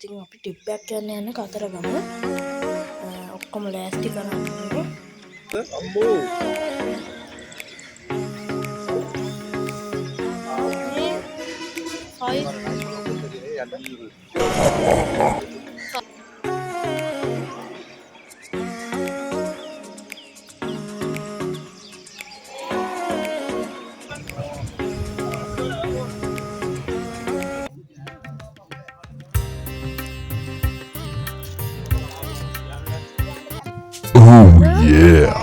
ඉතින් අපි ටිප් එකක් යන්න යන කතරගම ඔක්කොම ලෑස්ති කරන්න ඕනේ. අම්මෝ Yeah.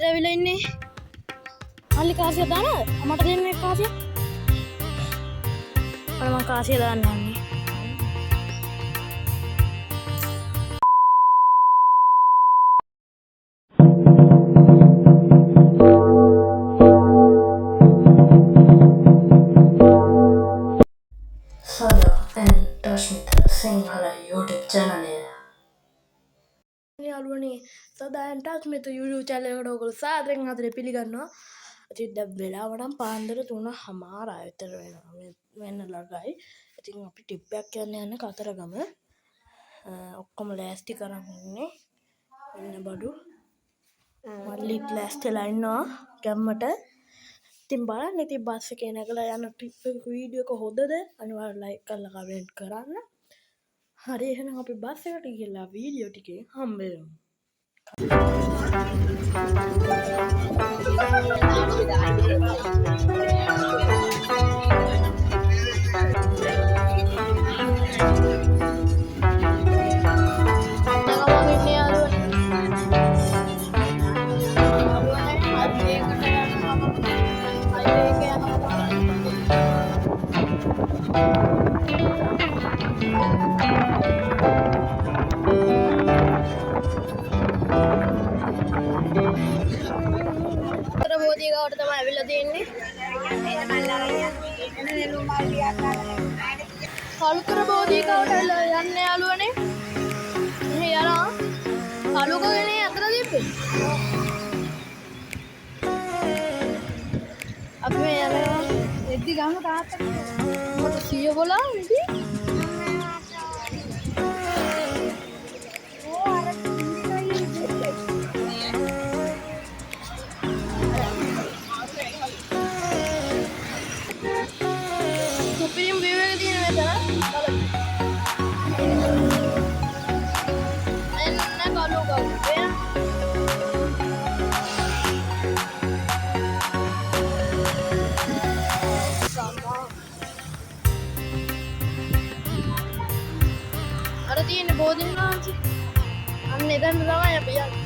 ඇවිල්ලා ඉන්නේ. අල්ලි කාසිය දාන්න මට දෙන්න මේ කාසිය. මම කාසිය දාන්න යන්නේ. Hello and Toshmita Sinhala YouTube channel. යාළුවනේ සදායන් ටස්මිත YouTube channel එකට ඔයගොල්ලෝ සාදරයෙන් හදලා පිළිගන්නවා. ඉතින් දැන් වෙලාව නම් පාන්දර 3:00 විතර වෙනවා. වෙන්න ළඟයි. ඉතින් අපි ටිප් එකක් යන්න කතරගම ඔක්කොම ලෑස්ති කරන් ඉන්නේ. ඉන්න බඩු මල්ලිත් ලෑස්තිලා ඉන්නවා ගැම්මට. ඉතින් බලන්න ඉතින් බස් එකේ නැගලා යන ටිප් එක වීඩියෝ එක හොඳද? අනිවාර්යෙන් ලයික් කරලා කමෙන්ට් කරන්න. හරි එහෙනම් අපි බස් එකට ගිහලා වීඩියෝ ටිකේ හම්බෙමු. බෝධිගාවට තමයි ඇවිල්ලා තියෙන්නේ. කලුතර බෝධිගාවට යන්න යාළුවනේ. මෙහෙ යනවා. කලුකගෙන අතර දීපේ. අපි මේ යනවා. එද්දි ගම තාත්තට මට සිය බෝලා ඉතින්. ada තියෙන්නේ බෝධින් වහන්සේ. අන්න එතන තමයි අපි යන්නේ.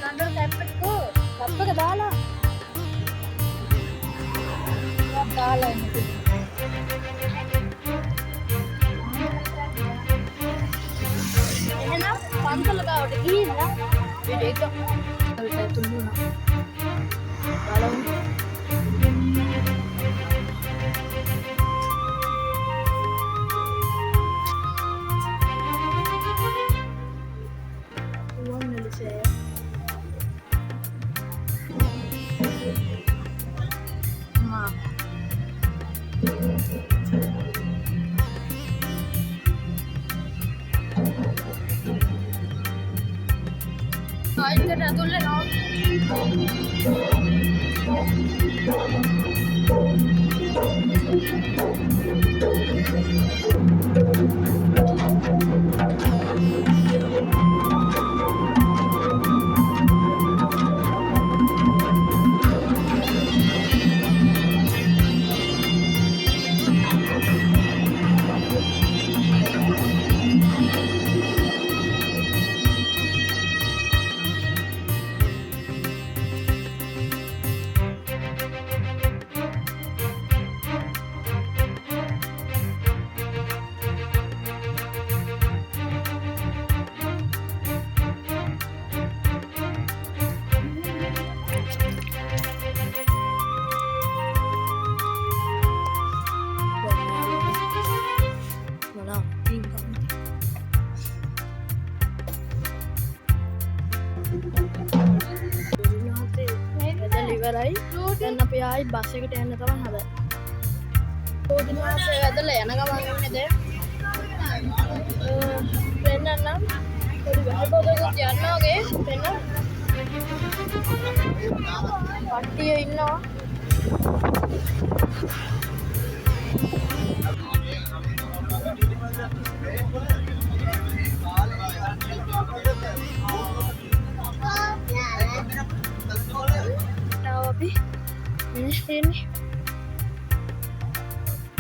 මෙතන කැප්පට කෝ කප්පක දාලා. ඔක් දාලා ඉන්නේ. එහෙනම් පන්සල ගාවට ගිහිල්ලා වීඩියෝ එක තුන්ුණා. බලමු. Kita tulen on. ඉවරයි. දැන් අපි ආයි බස් එකට යන්න තමයි හදන්නේ. පොඩිමාසේ ඇදලා යන ගමන් ඉන්නේ දැන්. පෙන්නන්නම්. පොඩි වැහපොතකුත් යනවා වගේ පෙන්න. කට්ටිය ඉන්නවා.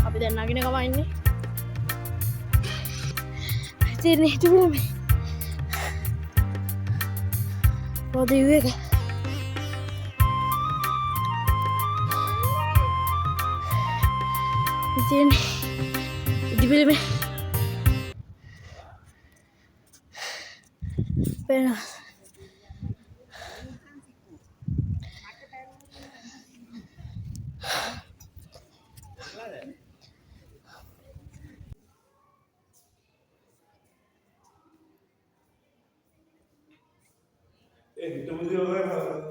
අපි දැන් නගින ගම ඉන්නේ. ඉතින් හිතුවේ මේ පොඩි එක ඉතින් ඉදිරිය මේ පේනවා. Itu dia kan.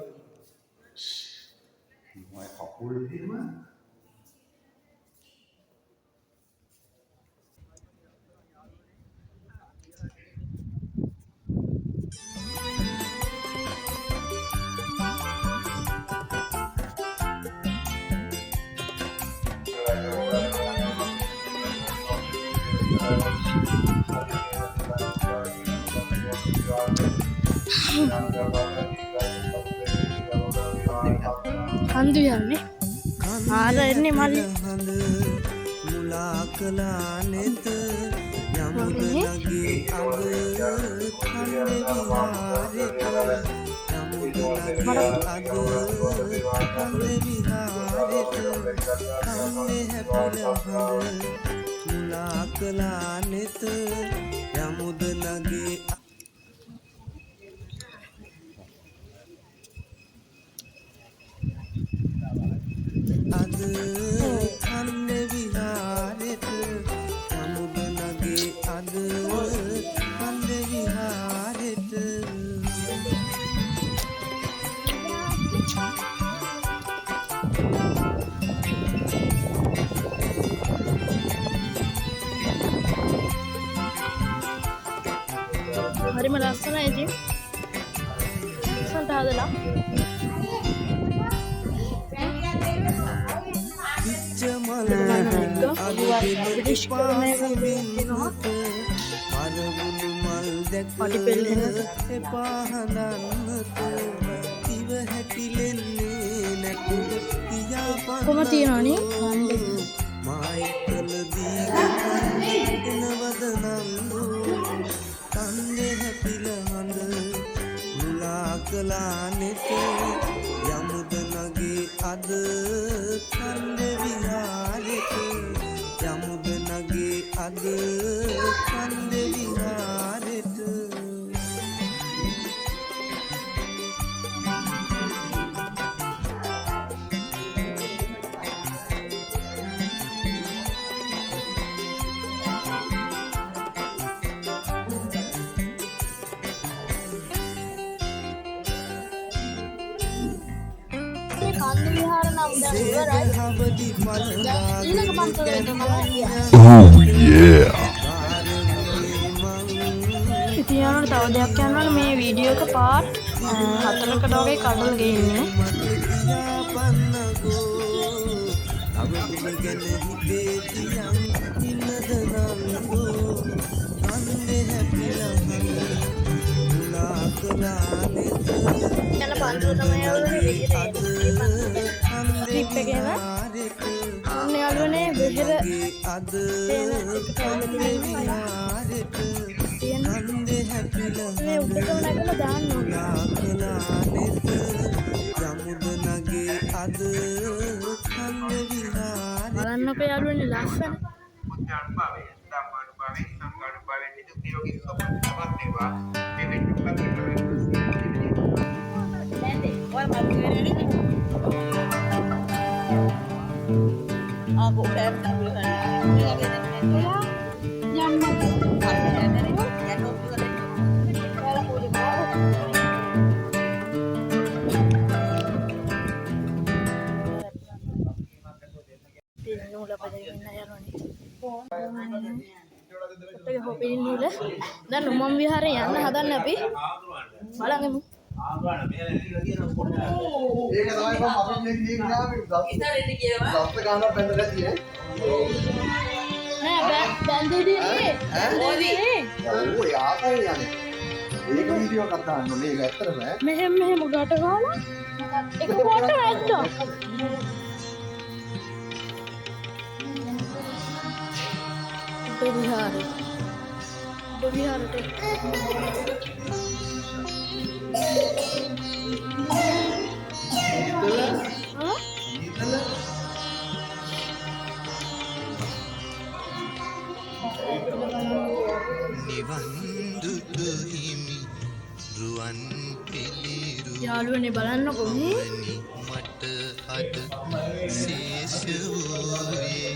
Mai khopul dia mah. කන්දු යන්නේ ආර එන්නේ මල්ලි මුලා කළා නෙත යමුදගේ අග කන්නේ විහාරෙත යමුදගේ අග කන්නේ විහාරෙත කන්නේ හැපිල හඳ මුලා කළා නෙත යමුදගේ අද කන්නේ විහාරෙත යමුදගේ අද කන්නේ විහාරෙත හරිම ලස්සනයි ඉතින් සන්ට හදලා බ්‍රිටිෂ් මරවුණු මල් දැක එපා හඳන්නට ඉව හැකිලෙන්නේ නැතුව පියාපත් කොහොම තියනවනේ මායිකල දී එනවද නන්දු කන්නේ හැපිල හඳ මුලා කළා නෙත යමුද නගේ අද කන්නේ විහාරෙත යමුද නගේ අද කන්නේ විහාරෙත කන්දු විහාර නම් දැන් ඉවරයි. හවදි මලගා ඊළඟ පන්සලට තමයි ගියා. ඉතින් යනකොට තව දෙයක් යනවනේ මේ වීඩියෝ එක පාර්ට් 4කට වගේ කඩලා ගේන්නේ. යන පන්සල තමයි යවන්නේ ක්ලිප් එකේම අන්න යාළුවනේ බෙහෙර තේන එකට ඇවිල්ලා තියෙනවා මේ උඩටම නැගලා දාන්න ඕනේ බලන්නකෝ යාළුවනේ ලස්සන Aku udah නූල පදගෙන ඉන්න යනවනේ. ඒක හොපින් නූල. දැන් උමම් විහාරේ යන්න හදන්න අපි. බලමු. ඒක තමයි මම අපිට කියන්නේ ඉතින් කියනවා දස්ත ගන්න බැඳලා තියෙන්නේ. නෑ බැන්දෙදී නේ. බැන්දෙදී. ඔව් යාපෝ යන්නේ. ඒක වීඩියෝ එකක් දාන්න ඕනේ. ඒක ඇත්තටම මෙහෙම ගට ගාලා එක කොට වැද්දා. විහාරේ. විහාරට. නිවන් දුටු හිමි රුවන් පිළිරු යාළුවනේ බලන්නකො මේ මට අද ශේෂ වූයේ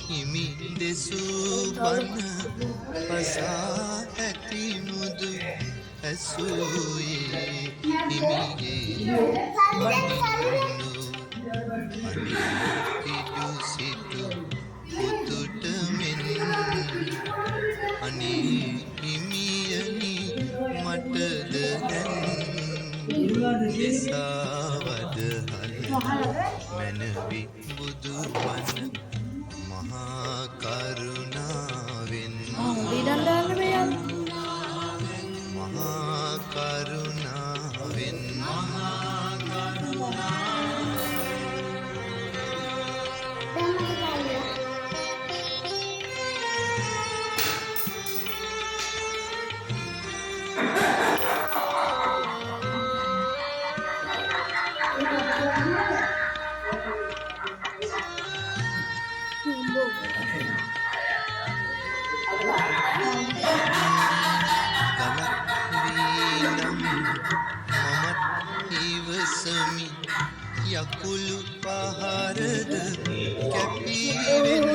හිමි දෙසූ බන පසා ඇති මුදු ඇසූයේ හිමිගේ අනිතිදු සිටු පුතුට මෙන් අනේ හිමියනි මටද දැන් එසාවද හල මැනවි බුදු වන මහා කරුණාවෙන් දීඩන් දාන්න මේ යන්න. මහා කරුණාවෙන් ඉවසමි යකුළු පහරද කැපීවෙන්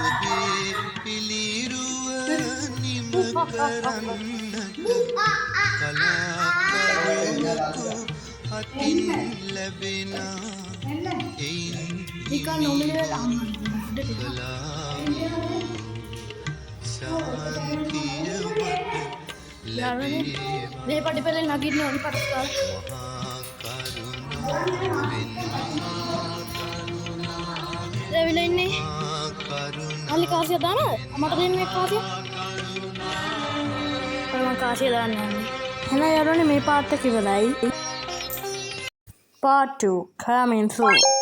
ඔබේ පිළිරුව නිම කරන්නට කලාකරුවකු අතින් ලැබෙනා එයින් නිකන් නොමිලේ ශාන්තිය මට ලැබේ මේ පඩිපෙලේ නගින්න ඕනි පටස් ගාලා. ඇවිල්ලා ඉන්නේ. අලි කාසිය දානවද? මට දෙන්න මේ කාසිය. මම කාසිය දාන්න යන්නේ. එහෙනම් යාළුවනේ මේ පාර්ට් එක ඉවරයි. Part 2 coming soon.